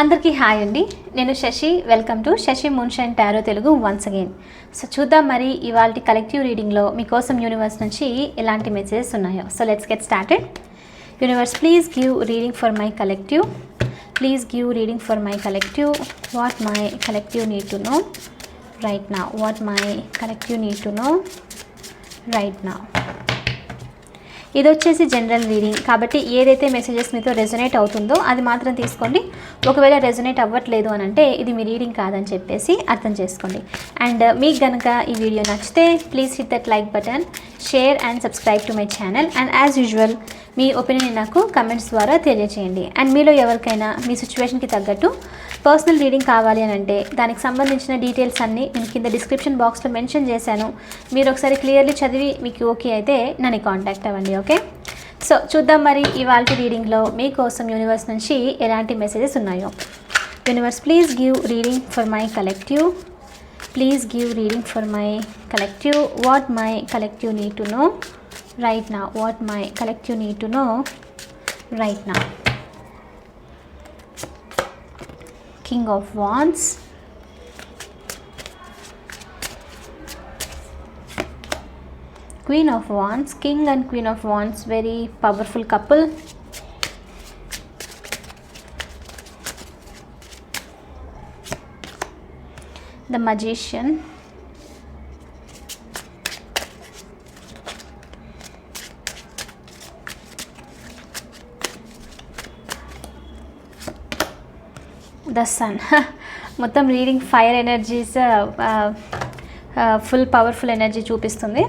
అందరికీ హాయ్ అండి. నేను Shashi. Welcome to Shashi Moonshine Tarot Telugu once again. So చూద్దాం మరి ఇవాల్టి కలెక్టివ్ రీడింగ్లో మీకోసం యూనివర్స్ నుంచి ఎలాంటి మెసేజెస్ ఉన్నాయో. So let's get started. Universe, please give reading for my collective. Please give reading for my collective. What my collective need to know right now. What my collective need to know right now. ఇది వచ్చేసి general reading కాబట్టి ఏదైతే messages మీతో resonate అవుతుందో అది మాత్రం తీసుకోండి. ఒకవేళ రెజొనేట్ అవ్వట్లేదు అని అంటే ఇది మీ రీడింగ్ కాదని చెప్పేసి అర్థం చేసుకోండి. అండ్ మీకు కనుక ఈ వీడియో నచ్చితే please hit that like button, share and subscribe to my channel. And as usual me opinion నాకు కమెంట్స్ ద్వారా తెలియజేయండి. అండ్ మీలో ఎవరికైనా మీ సిచ్యువేషన్కి తగ్గట్టు పర్సనల్ రీడింగ్ కావాలి అని అంటే దానికి సంబంధించిన డీటెయిల్స్ అన్నీ నేను కింద డిస్క్రిప్షన్ బాక్స్లో మెన్షన్ చేశాను. మీరు ఒకసారి క్లియర్లీ చదివి మీకు ఓకే అయితే నన్ను కాంటాక్ట్ అవ్వండి. ఓకే, సో చూద్దాం మరి ఇవాళ రీడింగ్లో మీకోసం యూనివర్స్ నుంచి ఎలాంటి మెసేజెస్ ఉన్నాయో. Universe, please give reading for my collective. Please give reading for my collective. What my collective need to know right now. What my collective need to know right now. King of Wands, Queen of Wands. King and Queen of Wands, very powerful couple. The Magician, the sun. మొత్తం reading fire energies, full powerful energy చూపిస్తుంది.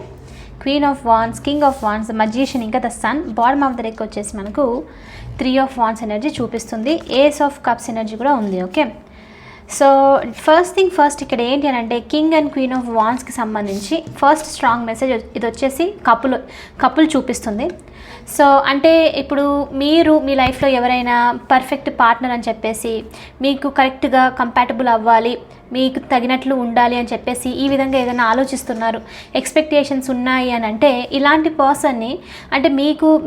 Queen of wands, king of wands, the magician, ఇంకా the sun. Bottom of the deck వచ్చేసి మనకు 3 of wands energy చూపిస్తుంది. Ace of cups energy కూడా ఉంది. Okay, so first thing first ఇక్కడ ఏంటి అని అంటే కింగ్ అండ్ క్వీన్ ఆఫ్ వాండ్స్కి సంబంధించి ఫస్ట్ స్ట్రాంగ్ మెసేజ్ ఇది వచ్చేసి కపుల్ చూపిస్తుంది. సో అంటే ఇప్పుడు మీరు మీ లైఫ్లో ఎవరైనా పర్ఫెక్ట్ పార్ట్నర్ అని చెప్పేసి మీకు కరెక్ట్గా కంపాటబుల్ అవ్వాలి, మీకు తగినట్లు ఉండాలి అని చెప్పేసి ఈ విధంగా ఏదైనా ఆలోచిస్తున్నారు, ఎక్స్పెక్టేషన్స్ ఉన్నాయి అని అంటే ఇలాంటి పర్సన్ని అంటే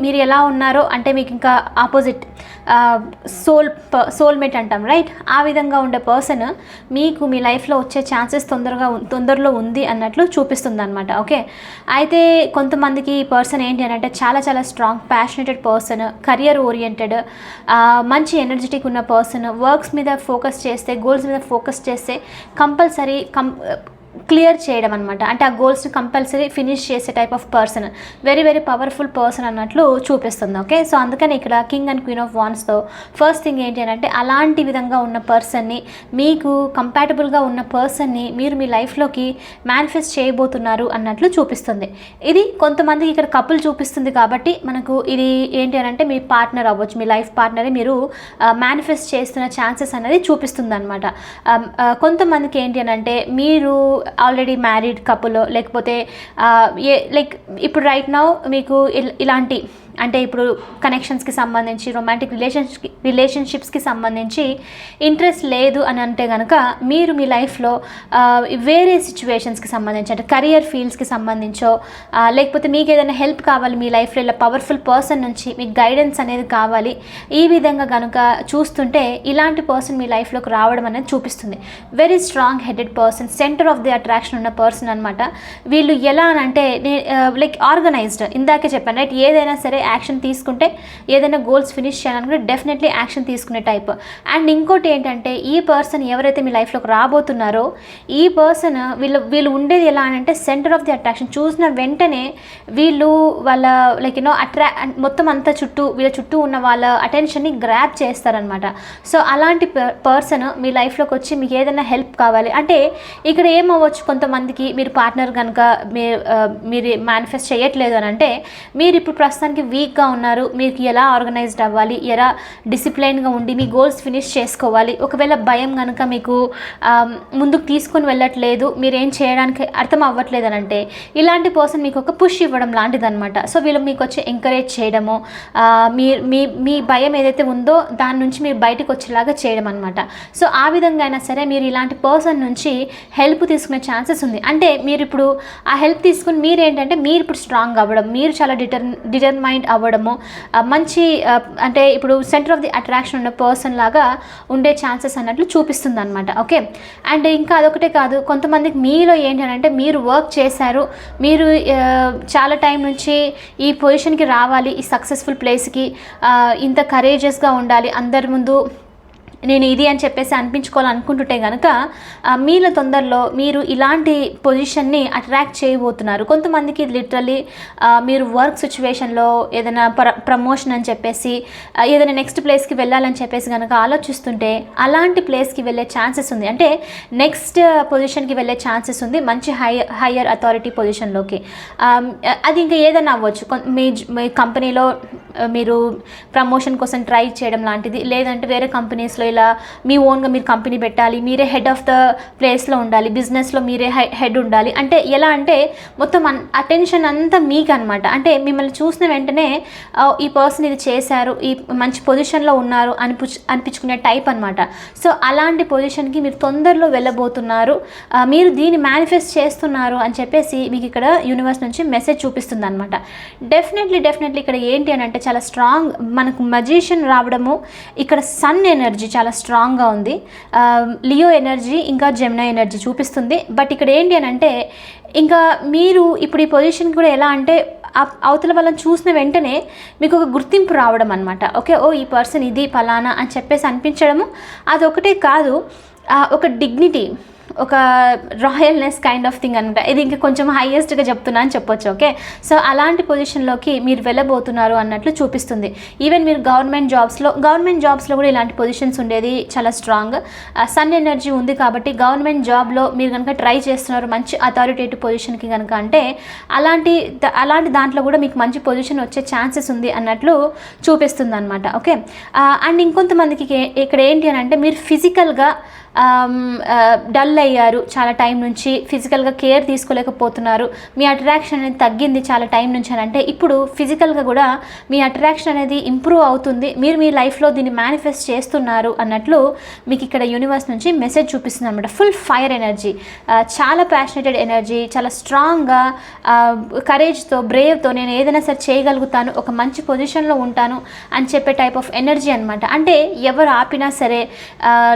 మీరు ఎలా ఉన్నారో అంటే మీకు ఇంకా ఆపోజిట్ సోల్మేట్ అంటాం రైట్, ఆ విధంగా ఉండే పర్సన్ మీకు మీ లైఫ్లో వచ్చే ఛాన్సెస్ తొందరలో ఉంది అన్నట్లు చూపిస్తుంది అనమాట. ఓకే, అయితే కొంతమందికి ఈ పర్సన్ ఏంటి అని అంటే చాలా చాలా strong passionated person, career oriented, మంచి ఎనర్జెటిక్ ఉన్న పర్సన్, వర్క్స్ మీద ఫోకస్ చేస్తే, గోల్స్ మీద ఫోకస్ చేస్తే కంపల్సరీ క్లియర్ చేయడం అనమాట. అంటే ఆ గోల్స్ని కంపల్సరీ ఫినిష్ చేసే type of person, very very powerful person అన్నట్లు చూపిస్తుంది. ఓకే, సో అందుకని ఇక్కడ కింగ్ అండ్ క్వీన్ ఆఫ్ వాండ్స్తో ఫస్ట్ థింగ్ ఏంటి అని అంటే అలాంటి విధంగా ఉన్న పర్సన్ని, మీకు కంపాటబుల్గా ఉన్న పర్సన్ని మీరు మీ లైఫ్లోకి మేనిఫెస్ట్ చేయబోతున్నారు అన్నట్లు చూపిస్తుంది. ఇది కొంతమందికి ఇక్కడ కపుల్ చూపిస్తుంది కాబట్టి మనకు ఇది ఏంటి అని అంటే మీ పార్ట్నర్ అవ్వచ్చు, మీ లైఫ్ పార్ట్నరే మీరు మేనిఫెస్ట్ చేస్తున్న ఛాన్సెస్ అనేది చూపిస్తుంది అనమాట. కొంతమందికి ఏంటి అని అంటే మీరు ఆల్రెడీ మ్యారీడ్ కపుల్, లేకపోతే లైక్ ఇప్పుడు రైట్ నౌ మీకు ఇలాంటి అంటే ఇప్పుడు కనెక్షన్స్కి సంబంధించి, రొమాంటిక్ రిలేషన్షిప్స్కి సంబంధించి ఇంట్రెస్ట్ లేదు అని అంటే కనుక మీరు మీ లైఫ్లో వేరే సిచ్యువేషన్స్కి సంబంధించి అంటే కెరియర్ ఫీల్డ్స్కి సంబంధించో, లేకపోతే మీకు ఏదైనా హెల్ప్ కావాలి మీ లైఫ్లో, ఇలా పవర్ఫుల్ పర్సన్ నుంచి మీకు గైడెన్స్ అనేది కావాలి, ఈ విధంగా కనుక చూస్తుంటే ఇలాంటి పర్సన్ మీ లైఫ్లోకి రావడం అనేది చూపిస్తుంది. Very strong headed person, centre of the attraction ఉన్న పర్సన్ అనమాట. వీళ్ళు ఎలా అని అంటే లైక్ ఆర్గనైజ్డ్, ఇందాకే చెప్పాను రైట్, ఏదైనా సరే యాక్షన్ తీసుకుంటే, ఏదైనా గోల్స్ ఫినిష్ చేయాలనుకుంటే డెఫినెట్లీ యాక్షన్ తీసుకునే టైప్. అండ్ ఇంకోటి ఏంటంటే ఈ పర్సన్ ఎవరైతే మీ లైఫ్లోకి రాబోతున్నారో ఈ పర్సన్ వీళ్ళు ఉండేది ఎలా అని అంటే సెంటర్ ఆఫ్ ది అట్రాక్షన్. చూసిన వెంటనే వీళ్ళు వాళ్ళ లైక్ మొత్తం అంతా వీళ్ళ చుట్టూ ఉన్న వాళ్ళ అటెన్షన్ని గ్రాప్ చేస్తారనమాట. సో అలాంటి పర్సన్ మీ లైఫ్లోకి వచ్చి మీకు ఏదైనా హెల్ప్ కావాలి అంటే ఇక్కడ ఏమవ్వచ్చు, కొంతమందికి మీరు పార్ట్నర్ కనుక మీరు మేనిఫెస్ట్ చేయట్లేదు అని అంటే మీరు ఇప్పుడు ప్రస్తుతానికి వీక్గా ఉన్నారు, మీకు ఎలా ఆర్గనైజ్డ్ అవ్వాలి, ఎలా డిసిప్లైన్గా ఉండి మీ గోల్స్ ఫినిష్ చేసుకోవాలి, ఒకవేళ భయం కనుక మీకు ముందుకు తీసుకొని వెళ్ళట్లేదు, మీరు ఏం చేయడానికి అర్థం అవ్వట్లేదు అని అంటే ఇలాంటి పర్సన్ మీకు ఒక పుష్ ఇవ్వడం లాంటిది అనమాట. సో వీళ్ళు మీకు వచ్చి ఎంకరేజ్ చేయడము, మీ భయం ఏదైతే ఉందో దాని నుంచి మీరు బయటకు వచ్చేలాగా చేయడం అనమాట. సో ఆ విధంగా అయినా సరే మీరు ఇలాంటి పర్సన్ నుంచి హెల్ప్ తీసుకునే ఛాన్సెస్ ఉంది. అంటే మీరు ఇప్పుడు ఆ హెల్ప్ తీసుకుని మీరు ఏంటంటే మీరు ఇప్పుడు స్ట్రాంగ్ అవ్వడం, మీరు చాలా డిటర్మైండ్ పాయింట్ అవ్వడము, మంచి అంటే ఇప్పుడు సెంటర్ ఆఫ్ ది అట్రాక్షన్ ఉన్న పర్సన్ లాగా ఉండే ఛాన్సెస్ అన్నట్లు చూపిస్తుంది అనమాట. ఓకే, అండ్ ఇంకా అదొకటే కాదు, కొంతమందికి మీలో ఏంటంటే మీరు వర్క్ చేశారు, మీరు చాలా టైం నుంచి ఈ పొజిషన్కి రావాలి, ఈ సక్సెస్ఫుల్ ప్లేస్కి, ఇంత కరేజియస్గా ఉండాలి, అందరి ముందు నేను ఇది అని చెప్పేసి అనిపించుకోవాలనుకుంటుంటే కనుక మీలో తొందరలో మీరు ఇలాంటి పొజిషన్ని అట్రాక్ట్ చేయబోతున్నారు. కొంతమందికి లిటరల్లీ మీరు వర్క్ సిచ్యువేషన్లో ఏదైనా ప్రమోషన్ అని చెప్పేసి ఏదైనా నెక్స్ట్ ప్లేస్కి వెళ్ళాలని చెప్పేసి కనుక ఆలోచిస్తుంటే అలాంటి ప్లేస్కి వెళ్ళే ఛాన్సెస్ ఉంది, అంటే నెక్స్ట్ పొజిషన్కి వెళ్ళే ఛాన్సెస్ ఉంది, మంచి హయ్యర్ అథారిటీ పొజిషన్లోకి. అది ఇంకా ఏదైనా అవ్వచ్చు, మీ కంపెనీలో మీరు ప్రమోషన్ కోసం ట్రై చేయడం లాంటిది, లేదంటే వేరే కంపెనీస్లో ఇలా మీ ఓన్గా మీరు కంపెనీ పెట్టాలి, మీరే హెడ్ ఆఫ్ ద ప్లేస్లో ఉండాలి, బిజినెస్లో మీరే హెడ్ ఉండాలి, అంటే ఎలా అంటే మొత్తం అటెన్షన్ అంతా మీకు అనమాట. అంటే మిమ్మల్ని చూసిన వెంటనే ఈ పర్సన్ ఇది చేశారు, ఈ మంచి పొజిషన్లో ఉన్నారు అనిపించుకునే టైప్ అనమాట. సో అలాంటి పొజిషన్కి మీరు తొందరలో వెళ్ళబోతున్నారు, మీరు దీన్ని మేనిఫెస్ట్ చేస్తున్నారు అని చెప్పేసి మీకు ఇక్కడ యూనివర్స్ నుంచి మెసేజ్ చూపిస్తుంది అనమాట. డెఫినెట్లీ ఇక్కడ ఏంటి అని అంటే చాలా స్ట్రాంగ్ మనకు మజిషియన్ రావడము, ఇక్కడ సన్ ఎనర్జీ చాలా స్ట్రాంగ్గా ఉంది, లియో ఎనర్జీ ఇంకా జెమినీ ఎనర్జీ చూపిస్తుంది. బట్ ఇక్కడ ఏంటి అని అంటే ఇంకా మీరు ఇప్పుడు ఈ పొజిషన్ కూడా ఎలా అంటే అవతల వాళ్ళని చూసిన వెంటనే మీకు ఒక గుర్తింపు రావడం అనమాట. ఓకే, ఓ ఈ పర్సన్ ఇది ఫలానా అని చెప్పేసి అనిపించడము, అదొకటే కాదు, ఒక డిగ్నిటీ, ఒక రాయల్నెస్ కైండ్ ఆఫ్ థింగ్ అనమాట. ఇది ఇంకా కొంచెం హైయెస్ట్గా చెప్తున్నా అని చెప్పొచ్చు. ఓకే, సో అలాంటి పొజిషన్లోకి మీరు వెళ్ళబోతున్నారు అన్నట్లు చూపిస్తుంది. ఈవెన్ మీరు గవర్నమెంట్ జాబ్స్లో కూడా ఇలాంటి పొజిషన్స్ ఉండేది చాలా స్ట్రాంగ్. సన్ ఎనర్జీ ఉంది కాబట్టి గవర్నమెంట్ జాబ్లో మీరు కనుక ట్రై చేస్తున్నారు మంచి అథారిటేటివ్ పొజిషన్కి కనుక అంటే అలాంటి దాంట్లో కూడా మీకు మంచి పొజిషన్ వచ్చే ఛాన్సెస్ ఉంది అన్నట్లు చూపిస్తుంది అనమాట. ఓకే, అండ్ ఇంకొంతమందికి ఇక్కడ ఏంటి అని అంటే మీరు ఫిజికల్గా డల్ అయ్యారు, చాలా టైం నుంచి ఫిజికల్గా కేర్ తీసుకోలేకపోతున్నారు, మీ అట్రాక్షన్ అనేది తగ్గింది చాలా టైం నుంచి అని అంటే ఇప్పుడు ఫిజికల్గా కూడా మీ అట్రాక్షన్ అనేది ఇంప్రూవ్ అవుతుంది, మీరు మీ లైఫ్లో దీన్ని మేనిఫెస్ట్ చేస్తున్నారు అన్నట్లు మీకు ఇక్కడ యూనివర్స్ నుంచి మెసేజ్ చూపిస్తుంది అనమాట. ఫుల్ ఫైర్ ఎనర్జీ, చాలా ప్యాషనేటెడ్ ఎనర్జీ, చాలా స్ట్రాంగ్గా కరేజ్తో బ్రేవ్తో నేను ఏదైనా సరే చేయగలుగుతాను, ఒక మంచి పొజిషన్లో ఉంటాను అని చెప్పే టైప్ ఆఫ్ ఎనర్జీ అనమాట. అంటే ఎవరు ఆపినా సరే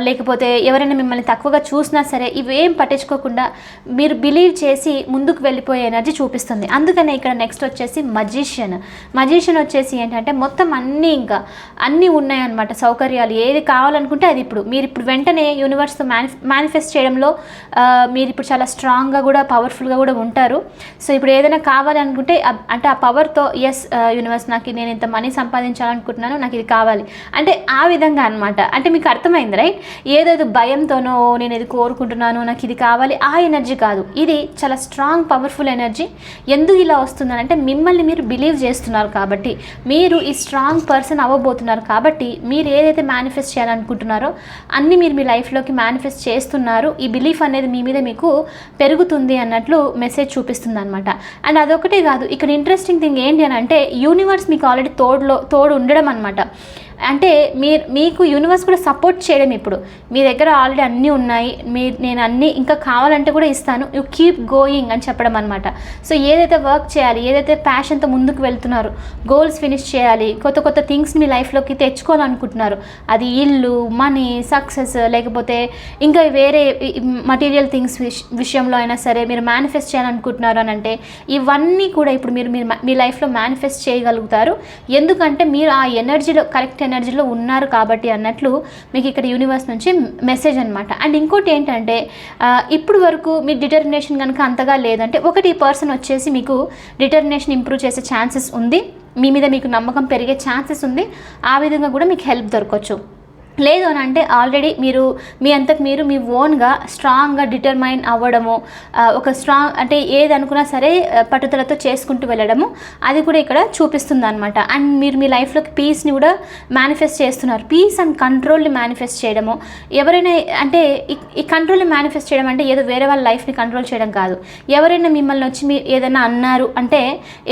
లేకపోతే ఎవరైనా మిమ్మల్ని తక్కువగా చూసినా సరే ఇవేం పట్టించుకోకుండా మీరు బిలీవ్ చేసి ముందుకు వెళ్ళిపోయే ఎనర్జీ చూపిస్తుంది. అందుకనే ఇక్కడ నెక్స్ట్ వచ్చేసి మజిషియన్ వచ్చేసి ఏంటంటే మొత్తం అన్నీ ఉన్నాయన్నమాట, సౌకర్యాలు ఏది కావాలనుకుంటే అది మీరు ఇప్పుడు వెంటనే యూనివర్స్తో మేనిఫెస్ట్ చేయడంలో మీరు ఇప్పుడు చాలా స్ట్రాంగ్గా కూడా పవర్ఫుల్గా కూడా ఉంటారు. సో ఇప్పుడు ఏదైనా కావాలనుకుంటే అంటే ఆ పవర్తో ఎస్ యూనివర్స్ నాకు నేను ఇంత మనీ సంపాదించాలనుకుంటున్నాను, నాకు ఇది కావాలి అంటే ఆ విధంగా అనమాట. అంటే మీకు అర్థమైంది రైట్? ఏదేదో భయంతోనో నేను ఇది కోరుకుంటున్నాను నాకు ఇది కావాలి ఆ ఎనర్జీ కాదు, ఇది చాలా స్ట్రాంగ్ పవర్ఫుల్ ఎనర్జీ. ఎందుకు ఇలా వస్తుందని అంటే మిమ్మల్ని మీరు బిలీవ్ చేస్తున్నారు కాబట్టి, మీరు ఈ స్ట్రాంగ్ పర్సన్ అవ్వబోతున్నారు కాబట్టి, మీరు ఏదైతే మేనిఫెస్ట్ చేయాలనుకుంటున్నారో అన్నీ మీరు మీ లైఫ్లోకి మేనిఫెస్ట్ చేస్తున్నారు. ఈ బిలీఫ్ అనేది మీ మీద మీకు పెరుగుతుంది అన్నట్లు మెసేజ్ చూపిస్తుంది అనమాట. అండ్ అదొకటే కాదు, ఇక్కడ ఇంట్రెస్టింగ్ థింగ్ ఏంటి అని అంటే యూనివర్స్ మీకు ఆల్రెడీ తోడు ఉండడం అనమాట. అంటే మీకు యూనివర్స్ కూడా సపోర్ట్ చేయడం, ఇప్పుడు మీ దగ్గర ఆల్రెడీ అన్నీ ఉన్నాయి, నేను అన్నీ ఇంకా కావాలంటే కూడా ఇస్తాను, యూ కీప్ గోయింగ్ అని చెప్పడం అనమాట. సో ఏదైతే వర్క్ చేయాలి, ఏదైతే ప్యాషన్తో ముందుకు వెళ్తున్నారు, గోల్స్ ఫినిష్ చేయాలి, కొత్త థింగ్స్ మీ లైఫ్లోకి తెచ్చుకోవాలనుకుంటున్నారు, అది ఇల్లు, మనీ, సక్సెస్, లేకపోతే ఇంకా వేరే మటీరియల్ థింగ్స్ విషయంలో అయినా సరే మీరు మేనిఫెస్ట్ చేయాలనుకుంటున్నారు అని అంటే ఇవన్నీ కూడా ఇప్పుడు మీరు మీ లైఫ్లో మేనిఫెస్ట్ చేయగలుగుతారు. ఎందుకంటే మీరు ఆ ఎనర్జీలో కరెక్ట్ ఎనర్జీలో ఉన్నారు కాబట్టి అన్నట్లు మీకు ఇక్కడ యూనివర్స్ నుంచి మెసేజ్ అనమాట. అండ్ ఇంకోటి ఏంటంటే ఇప్పుడు వరకు మీ డిటర్మినేషన్ కనుక అంతగా లేదంటే ఒకటి ఈ పర్సన్ వచ్చేసి మీకు డిటర్మినేషన్ ఇంప్రూవ్ చేసే ఛాన్సెస్ ఉంది, మీ మీద మీకు నమ్మకం పెరిగే ఛాన్సెస్ ఉంది, ఆ విధంగా కూడా మీకు హెల్ప్ దొరకవచ్చు. లేదు అని అంటే ఆల్రెడీ మీరు మీ అంతకు మీరు మీ ఓన్గా స్ట్రాంగ్గా డిటర్మైన్ అవ్వడము, ఒక స్ట్రాంగ్ అంటే ఏది అనుకున్నా సరే పట్టుదలతో చేసుకుంటూ వెళ్ళడము, అది కూడా ఇక్కడ చూపిస్తుంది అనమాట. అండ్ మీరు మీ లైఫ్లోకి పీస్ని కూడా మేనిఫెస్ట్ చేస్తున్నారు, పీస్ అండ్ కంట్రోల్ని మేనిఫెస్ట్ చేయడము. ఎవరైనా అంటే ఈ కంట్రోల్ని మేనిఫెస్ట్ చేయడం అంటే ఏదో వేరే వాళ్ళ లైఫ్ని కంట్రోల్ చేయడం కాదు. ఎవరైనా మిమ్మల్ని వచ్చి మీరు ఏదైనా అన్నారు అంటే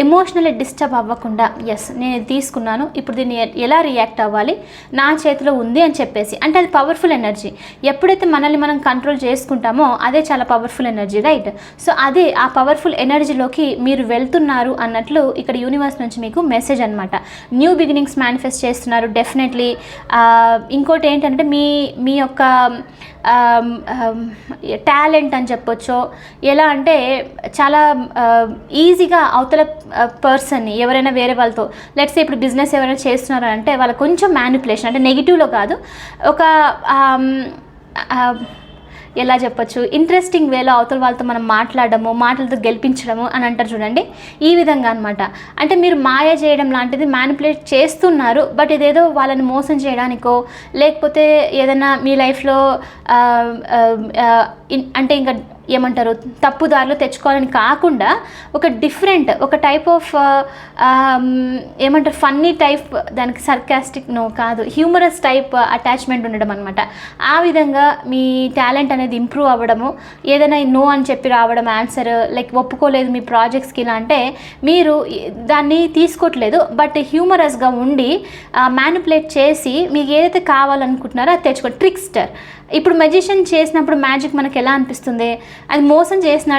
ఎమోషనల్లీ డిస్టర్బ్ అవ్వకుండా ఎస్ నేను ఇది తీసుకున్నాను, ఇప్పుడు దీన్ని ఎలా రియాక్ట్ అవ్వాలి, నా చేతిలో ఉంది అని చెప్పేసి. అంటే అది పవర్ఫుల్ ఎనర్జీ. ఎప్పుడైతే మనల్ని మనం కంట్రోల్ చేసుకుంటామో అదే చాలా పవర్ఫుల్ ఎనర్జీ, రైట్? సో అదే ఆ పవర్ఫుల్ ఎనర్జీలోకి మీరు వెళ్తున్నారు అన్నట్లు ఇక్కడ యూనివర్స్ నుంచి మీకు మెసేజ్ అనమాట. న్యూ బిగినింగ్స్ మేనిఫెస్ట్ చేస్తున్నారు డెఫినెట్లీ. ఇంకోటి ఏంటంటే మీ యొక్క టాలెంట్ అని చెప్పొచ్చు. ఎలా అంటే చాలా ఈజీగా అవతల పర్సన్ని ఎవరైనా వేరే వాళ్ళతో లెట్స్ ఇప్పుడు బిజినెస్ ఎవరైనా చేస్తున్నారు అంటే వాళ్ళకి కొంచెం మ్యానిపులేషన్, అంటే నెగిటివ్లో కాదు, ఒక ఎలా చెప్పొచ్చు, ఇంట్రెస్టింగ్ వేలో అవతల వాళ్ళతో మనం మాట్లాడము, మాటలతో గెలిపించడము అని అంటారు చూడండి, ఈ విధంగా అనమాట. అంటే మీరు మాయ చేయడం లాంటిది మ్యానిపులేట్ చేస్తున్నారు, బట్ ఇదేదో వాళ్ళని మోసం చేయడానికో లేకపోతే ఏదైనా మీ లైఫ్లో అంటే ఇంకా ఏమంటారు తప్పుదారిలో తెచ్చుకోవాలని కాకుండా ఒక డిఫరెంట్, ఒక టైప్ ఆఫ్ ఏమంటారు ఫన్నీ టైప్, దానికి సర్కాస్టిక్ నో కాదు, హ్యూమరస్ టైప్ అటాచ్మెంట్ ఉండడం అనమాట. ఆ విధంగా మీ టాలెంట్ అనేది ఇంప్రూవ్ అవ్వడము, ఏదైనా నో అని చెప్పి రావడం ఆన్సర్, లైక్ ఒప్పుకోలేదు మీ ప్రాజెక్ట్స్కి ఇలా అంటే మీరు దాన్ని తీసుకోవట్లేదు, బట్ హ్యూమరస్గా ఉండి మ్యానిపులేట్ చేసి మీకు ఏదైతే కావాలనుకుంటున్నారో అది తెచ్చుకో. ట్రిక్స్టర్. ఇప్పుడు మెజిషియన్ చేసినప్పుడు మ్యాజిక్ మనకి ఎలా అనిపిస్తుంది, అది మోసం చేసిన,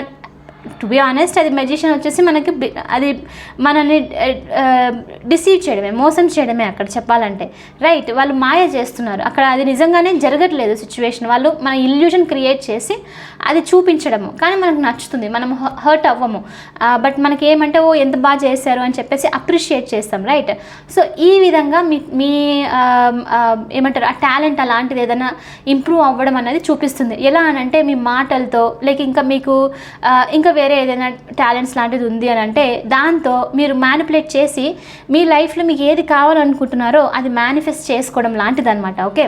టు బి ఆనెస్ట్ అది మెజిషియన్ వచ్చేసి మనకి అది మనల్ని డిసీవ్ చేయడమే, మోసం చేయడమే అక్కడ చెప్పాలంటే, రైట్? వాళ్ళు మాయ చేస్తున్నారు అక్కడ, అది నిజంగానే జరగట్లేదు సిచ్యువేషన్, వాళ్ళు మన ఇల్యూజన్ క్రియేట్ చేసి అది చూపించడము, కానీ మనకు నచ్చుతుంది, మనం హర్ట్ అవ్వము, బట్ మనకి ఏమంటే ఓ ఎంత బాగా చేశారు అని చెప్పేసి అప్రిషియేట్ చేస్తాం, రైట్? సో ఈ విధంగా మీ ఏమంటారు ఆ టాలెంట్ అలాంటిది ఏదైనా ఇంప్రూవ్ అవ్వడం అనేది చూపిస్తుంది. ఎలా అని అంటే మీ మాటలతో, లైక్ ఇంకా మీకు ఇంకా వేరే ఏదైనా టాలెంట్స్ లాంటిది ఉంది అని అంటే దాంతో మీరు మ్యానిపులేట్ చేసి మీ లైఫ్లో మీకు ఏది కావాలనుకుంటున్నారో అది మేనిఫెస్ట్ చేసుకోవడం లాంటిది అనమాట. ఓకే,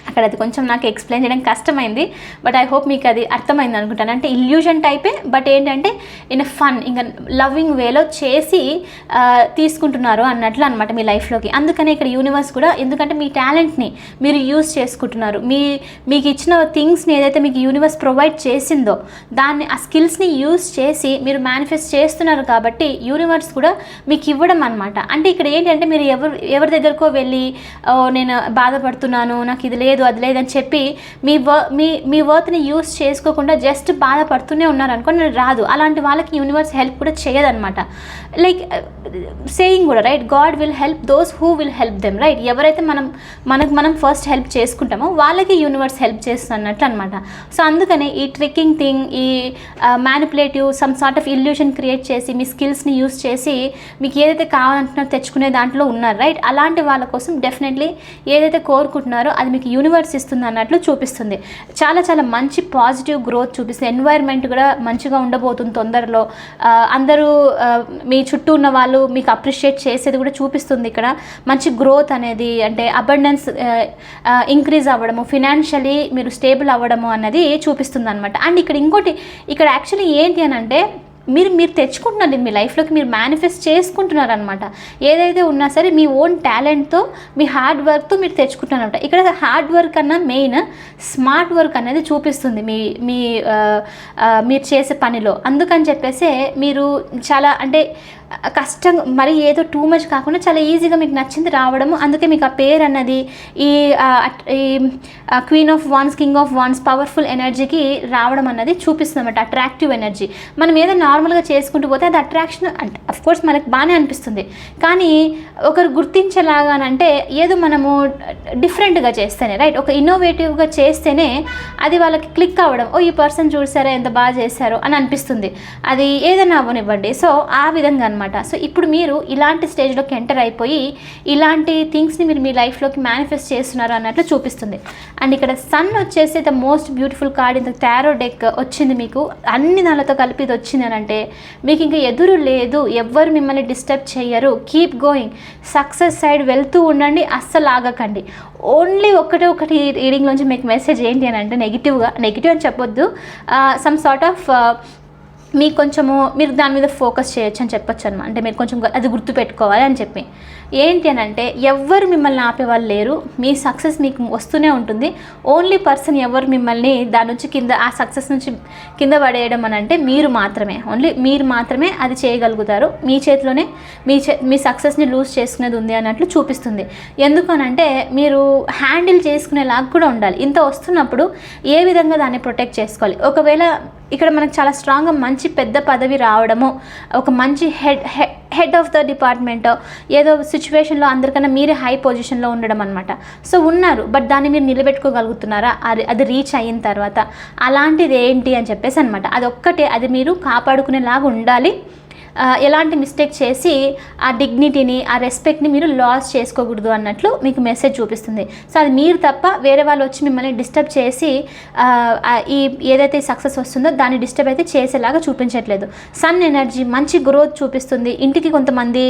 అక్కడ అది కొంచెం నాకు ఎక్స్ప్లెయిన్ చేయడం కష్టమైంది, బట్ ఐ హోప్ మీకు అది అర్థమైంది అనుకుంటాను. అంటే ఇల్యూజన్ టైపే, బట్ ఏంటంటే ఇన్ ఫన్, ఇంకా లవ్వింగ్ వేలో చేసి తీసుకుంటున్నారు అన్నట్లు అనమాట మీ లైఫ్లోకి. అందుకనే ఇక్కడ యూనివర్స్ కూడా, ఎందుకంటే మీ టాలెంట్ని మీరు యూజ్ చేసుకుంటున్నారు, మీకు ఇచ్చిన థింగ్స్ని ఏదైతే మీకు యూనివర్స్ ప్రొవైడ్ చేసిందో దాన్ని, ఆ స్కిల్స్ని యూజ్ చేసి మీరు మేనిఫెస్ట్ చేస్తున్నారు కాబట్టి యూనివర్స్ కూడా మీకు ఇవ్వడం అనమాట. అంటే ఇక్కడ ఏంటంటే మీరు ఎవరి దగ్గరకో వెళ్ళి నేను బాధపడుతున్నాను, నాకు ఇది లేదు అది లేదని చెప్పి మీ వర్త్ని యూస్ చేసుకోకుండా జస్ట్ బాధపడుతూనే ఉన్నారు అనుకోండి, రాదు. అలాంటి వాళ్ళకి యూనివర్స్ హెల్ప్ కూడా చేయదన్నమాట. లైక్ సేయింగ్ కూడా, right? God will help those who will help them, right? ఎవరైతే మనం ఫస్ట్ హెల్ప్ చేసుకుంటామో వాళ్ళకి యూనివర్స్ హెల్ప్ చేస్తున్నట్లు అనమాట. సో అందుకనే ఈ ట్రిక్కింగ్ థింగ్, ఈ manipulative some sort of illusion create చేసి మీ స్కిల్స్ని యూస్ చేసి మీకు ఏదైతే కావాలంటున్నారో తెచ్చుకునే దాంట్లో ఉన్నారు, రైట్? అలాంటి వాళ్ళ కోసం డెఫినెట్లీ ఏదైతే కోరుకుంటున్నారో అది మీకు యూనివర్స్ ఇస్తుంది అన్నట్లు చూపిస్తుంది. చాలా చాలా మంచి పాజిటివ్ గ్రోత్ చూపిస్తుంది. ఎన్వైర్న్మెంట్ కూడా మంచిగా ఉండబోతుంది తొందరలో. అందరూ మీ చుట్టూ ఉన్న వాళ్ళు మీకు అప్రిషియేట్ చేసేది కూడా చూపిస్తుంది. ఇక్కడ మంచి గ్రోత్ అనేది, అంటే అబండెన్స్ ఇంక్రీజ్ అవ్వడము, ఫినాన్షియలీ మీరు స్టేబుల్ అవ్వడము అన్నది చూపిస్తుంది అనమాట. అండ్ ఇక్కడ ఇంకోటి, ఇక్కడ యాక్చువల్లీ ఏంటి అని అంటే మీరు తెచ్చుకుంటున్నారు మీ లైఫ్లోకి, మీరు మేనిఫెస్ట్ చేసుకుంటున్నారు అనమాట. ఏదైతే ఉన్నా సరే మీ ఓన్ టాలెంట్తో, మీ హార్డ్ వర్క్తో మీరు తెచ్చుకుంటున్నారు అనమాట. ఇక్కడ హార్డ్ వర్క్ అన్న మెయిన్ స్మార్ట్ వర్క్ అనేది చూపిస్తుంది మీరు చేసే పనిలో. అందుకని చెప్పేసి మీరు చాలా అంటే కష్టం, మరి ఏదో టూ మచ్ కాకుండా చాలా ఈజీగా మీకు నచ్చింది రావడము. అందుకే మీకు ఆ పేరు అన్నది ఈ queen of wands, king of wands powerful ఎనర్జీకి రావడం అన్నది చూపిస్తుంది అనమాట. Attractive energy. మనం ఏదో నార్మల్గా చేసుకుంటూ పోతే అది అట్రాక్షన్ అంటే అఫ్కోర్స్ మనకు బాగానే అనిపిస్తుంది, కానీ ఒకరు గుర్తించేలాగానంటే ఏదో మనము డిఫరెంట్గా చేస్తేనే, రైట్? ఒక ఇన్నోవేటివ్గా చేస్తేనే అది వాళ్ళకి క్లిక్ అవ్వడం, ఓ ఈ పర్సన్ చూసారా ఎంత బాగా చేశారో అని అనిపిస్తుంది. అది ఏదైనా అవ్వనివ్వండి. సో ఆ విధంగా అనమాట. సో ఇప్పుడు మీరు ఇలాంటి స్టేజ్లోకి ఎంటర్ అయిపోయి ఇలాంటి థింగ్స్ని మీరు మీ లైఫ్లోకి మేనిఫెస్ట్ చేస్తున్నారు అన్నట్లు చూపిస్తుంది. అండ్ ఇక్కడ సన్ వచ్చేసి the most beautiful card in the tarot deck వచ్చింది. మీకు అన్ని దానితో కలిపి ఇది వచ్చింది అని అంటే మీకు ఇంకా ఎదురు లేదు, ఎవ్వరు మిమ్మల్ని డిస్టర్బ్ చేయరు. కీప్ గోయింగ్, సక్సెస్ సైడ్ వెళ్తూ ఉండండి, అస్సలు ఆగకండి. ఓన్లీ ఒకటి రీడింగ్లోంచి మీకు మెసేజ్ ఏంటి అని అంటే నెగిటివ్ అని చెప్పొద్దు, సమ్ సార్ట్ ఆఫ్ మీకు కొంచెము మీరు దాని మీద ఫోకస్ చేయొచ్చు అని చెప్పొచ్చు అనమాట. అంటే మీరు కొంచెం అది గుర్తుపెట్టుకోవాలి అని చెప్పి. ఏంటి అని అంటే ఎవ్వరు మిమ్మల్ని ఆపేవాళ్ళు లేరు. మీ సక్సెస్ మీకు వస్తూనే ఉంటుంది. ఓన్లీ పర్సన్ ఎవరు మిమ్మల్ని దాని నుంచి కింద ఆ సక్సెస్ నుంచి కింద పడేయడం అని అంటే మీరు మాత్రమే. ఓన్లీ మీరు మాత్రమే అది చేయగలుగుతారు. మీ చేతిలోనే మీ సక్సెస్ని లూజ్ చేసుకునేది ఉంది అన్నట్లు చూపిస్తుంది. ఎందుకనంటే మీరు హ్యాండిల్ చేసుకునేలాగా కూడా ఉండాలి. ఇంత వస్తున్నప్పుడు ఏ విధంగా దాన్ని ప్రొటెక్ట్ చేసుకోవాలి. ఒకవేళ ఇక్కడ మనకు చాలా స్ట్రాంగ్గా మంచి పెద్ద పదవి రావడము, ఒక మంచి హెడ్ ఆఫ్ ద డిపార్ట్మెంట్, ఏదో సిచ్యువేషన్లో అందరికన్నా మీరే హై పొజిషన్లో ఉండడం అనమాట. సో ఉన్నారు, బట్ దాన్ని మీరు నిలబెట్టుకోగలుగుతున్నారా అది రీచ్ అయిన తర్వాత? అలాంటిది ఏంటి అని చెప్పేసి అనమాట. అదొక్కటే, అది మీరు కాపాడుకునేలాగా ఉండాలి. ఎలాంటి మిస్టేక్ చేసి ఆ డిగ్నిటీని ఆ రెస్పెక్ట్ని మీరు లాస్ చేసుకోకూడదు అన్నట్లు మీకు మెసేజ్ చూపిస్తుంది. సో అది మీరు తప్ప వేరే వాళ్ళు వచ్చి మిమ్మల్ని డిస్టర్బ్ చేసి ఈ ఏదైతే సక్సెస్ వస్తుందో దాన్ని డిస్టర్బ్ అయితే చేసేలాగా చూపించట్లేదు. సన్ ఎనర్జీ మంచి గ్రోత్ చూపిస్తుంది. ఇంటికి కొంతమంది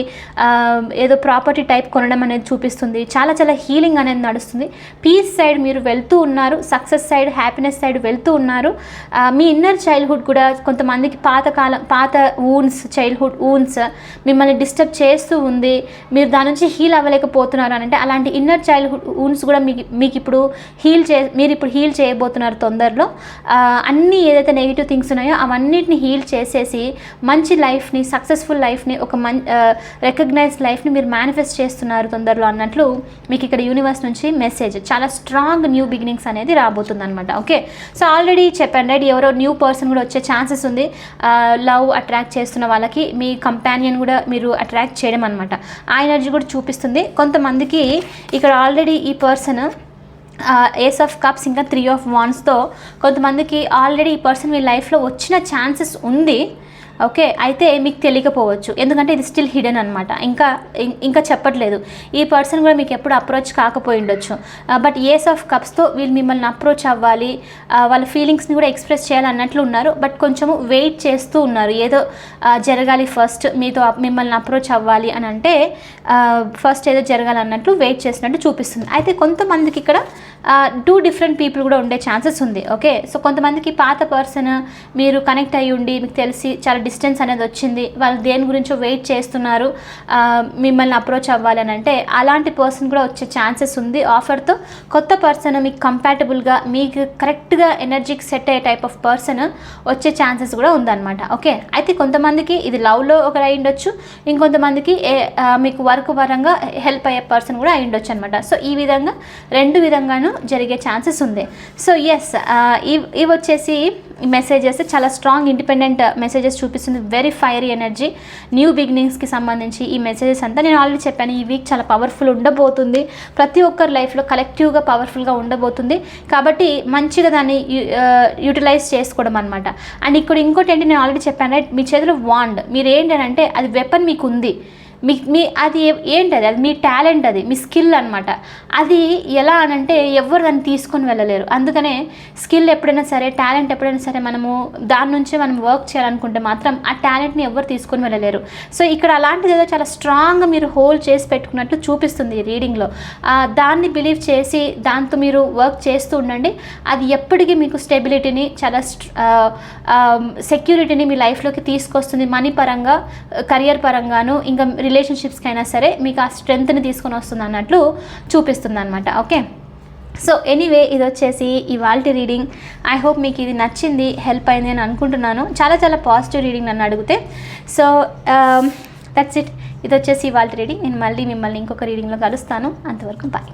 ఏదో ప్రాపర్టీ టైప్ కొనడం అనేది చూపిస్తుంది. చాలా చాలా హీలింగ్ అనేది నడుస్తుంది. పీస్ సైడ్ మీరు వెళ్తూ ఉన్నారు, సక్సెస్ సైడ్ హ్యాపీనెస్ సైడ్ వెళ్తూ ఉన్నారు. మీ ఇన్నర్ చైల్డ్హుడ్ కూడా కొంతమందికి పాత చైల్డ్హుడ్ వూన్స్ మిమ్మల్ని డిస్టర్బ్ చేస్తూ ఉంది, మీరు దాని నుంచి హీల్ అవ్వలేకపోతున్నారు అని అంటే అలాంటి ఇన్నర్ చైల్డ్హుడ్ వూన్స్ కూడా మీకు ఇప్పుడు మీరు ఇప్పుడు హీల్ చేయబోతున్నారు తొందరలో. అన్నీ ఏదైతే నెగిటివ్ థింగ్స్ ఉన్నాయో అవన్నిటిని హీల్ చేసేసి మంచి లైఫ్ని, సక్సెస్ఫుల్ లైఫ్ని, ఒక రికగ్నైజ్డ్ లైఫ్ని మీరు మేనిఫెస్ట్ చేస్తున్నారు తొందరలో అన్నట్లు మీకు ఇక్కడ యూనివర్స్ నుంచి మెసేజ్. చాలా స్ట్రాంగ్ న్యూ బిగినింగ్స్ అనేది రాబోతుంది అనమాట. ఓకే, సో ఆల్రెడీ చెప్పాను రైట్, ఎవరో న్యూ పర్సన్ కూడా వచ్చే ఛాన్సెస్ ఉంది. లవ్ అట్రాక్ట్ చేస్తున్న వాళ్ళకి మీ కంపానియన్ కూడా మీరు అట్రాక్ట్ చేయడం అనమాట. ఆ ఎనర్జీ కూడా చూపిస్తుంది. కొంతమందికి ఇక్కడ ఆల్రెడీ ఈ పర్సన్ ఏస్ ఆఫ్ కప్స్ ఇంకా 3 ఆఫ్ వాండ్స్తో కొంతమందికి ఆల్రెడీ ఈ పర్సన్ మీ లైఫ్లో వచ్చిన ఛాన్సెస్ ఉంది. ఓకే, అయితే మీకు తెలియకపోవచ్చు, ఎందుకంటే ఇది స్టిల్ హిడెన్ అనమాట. ఇంకా చెప్పట్లేదు. ఈ పర్సన్ కూడా మీకు ఎప్పుడు అప్రోచ్ కాకపోయి ఉండొచ్చు. బట్ ఏస్ ఆఫ్ కప్స్తో వీళ్ళు మిమ్మల్ని అప్రోచ్ అవ్వాలి, వాళ్ళ ఫీలింగ్స్ని కూడా ఎక్స్ప్రెస్ చేయాలన్నట్లు ఉన్నారు. బట్ కొంచెము వెయిట్ చేస్తూ ఉన్నారు. ఏదో జరగాలి ఫస్ట్, మిమ్మల్ని అప్రోచ్ అవ్వాలి అని అంటే ఫస్ట్ ఏదో జరగాలన్నట్లు వెయిట్ చేసినట్టు చూపిస్తుంది. అయితే కొంతమందికి ఇక్కడ 2 డిఫరెంట్ పీపుల్ కూడా ఉండే ఛాన్సెస్ ఉంది. ఓకే, సో కొంతమందికి పాత పర్సన్ మీరు కనెక్ట్ అయ్యి ఉండి మీకు తెలిసి చాలా డిస్టెన్స్ అనేది వచ్చింది, వాళ్ళు దేని గురించో వెయిట్ చేస్తున్నారు మిమ్మల్ని అప్రోచ్ అవ్వాలి అని అంటే అలాంటి పర్సన్ కూడా వచ్చే ఛాన్సెస్ ఉంది ఆఫర్తో. కొత్త పర్సన్ మీకు కంపాటబుల్గా మీకు కరెక్ట్గా ఎనర్జీకి సెట్ అయ్యే టైప్ ఆఫ్ పర్సన్ వచ్చే ఛాన్సెస్ కూడా ఉందన్నమాట. ఓకే, అయితే కొంతమందికి ఇది లవ్లో ఒకరు అయి ఉండొచ్చు, ఇంకొంతమందికి మీకు వర్క్ పరంగా హెల్ప్ అయ్యే పర్సన్ కూడా అయి ఉండొచ్చు అనమాట. సో ఈ విధంగా 2 విధంగాను జరిగే ఛాన్సెస్ ఉంది. సో ఎస్, ఇవి వచ్చేసి మెసేజెస్ చాలా స్ట్రాంగ్ ఇండిపెండెంట్ మెసేజెస్ చూపిస్తుంది. వెరీ ఫైరీ ఎనర్జీ, న్యూ బిగినింగ్స్కి సంబంధించి ఈ మెసేజెస్ అంతా నేను ఆల్రెడీ చెప్పాను. ఈ వీక్ చాలా పవర్ఫుల్ ఉండబోతుంది. ప్రతి ఒక్కరి లైఫ్లో కలెక్టివ్గా పవర్ఫుల్గా ఉండబోతుంది. కాబట్టి మంచిగా దాన్ని యూటిలైజ్ చేసుకోవడం అనమాట. అండ్ ఇక్కడ ఇంకోటి ఏంటి, నేను ఆల్రెడీ చెప్పాను రైట్, మీ చేతిలో వాండ్, మీరు ఏంటంటే అది వెపన్ మీకు ఉంది. అది ఏంటది, అది మీ టాలెంట్, అది మీ స్కిల్ అనమాట. అది ఎలా అనంటే ఎవరు దాన్ని తీసుకొని వెళ్ళలేరు. అందుకనే స్కిల్ ఎప్పుడైనా సరే, టాలెంట్ ఎప్పుడైనా సరే మనము దాని నుంచే మనం వర్క్ చేయాలనుకుంటే మాత్రం ఆ టాలెంట్ని ఎవరు తీసుకొని వెళ్ళలేరు. సో ఇక్కడ అలాంటిది ఏదో చాలా స్ట్రాంగ్గా మీరు హోల్డ్ చేసి పెట్టుకున్నట్టు చూపిస్తుంది ఈ రీడింగ్లో. దాన్ని బిలీవ్ చేసి దాంతో మీరు వర్క్ చేస్తూ ఉండండి. అది ఎప్పటికీ మీకు స్టెబిలిటీని, చాలా సెక్యూరిటీని మీ లైఫ్లోకి తీసుకొస్తుంది. మనీ పరంగా, కెరియర్ పరంగాను, ఇంకా రిలేషన్షిప్స్కి అయినా సరే మీకు ఆ స్ట్రెంగ్త్ని తీసుకొని వస్తుంది అన్నట్లు చూపిస్తుంది అనమాట. ఓకే, సో ఎనీవే ఇది వచ్చేసి ఇవాల్టి రీడింగ్. ఐ హోప్ మీకు ఇది నచ్చింది, హెల్ప్ అయింది అని అనుకుంటున్నాను. చాలా చాలా పాజిటివ్ రీడింగ్ నన్ను అడిగితే. So that's it. ఇది వచ్చేసి ఇవాల్టి రీడింగ్. నేను మళ్ళీ మిమ్మల్ని ఇంకొక రీడింగ్లో కలుస్తాను. అంతవరకు బాయ్.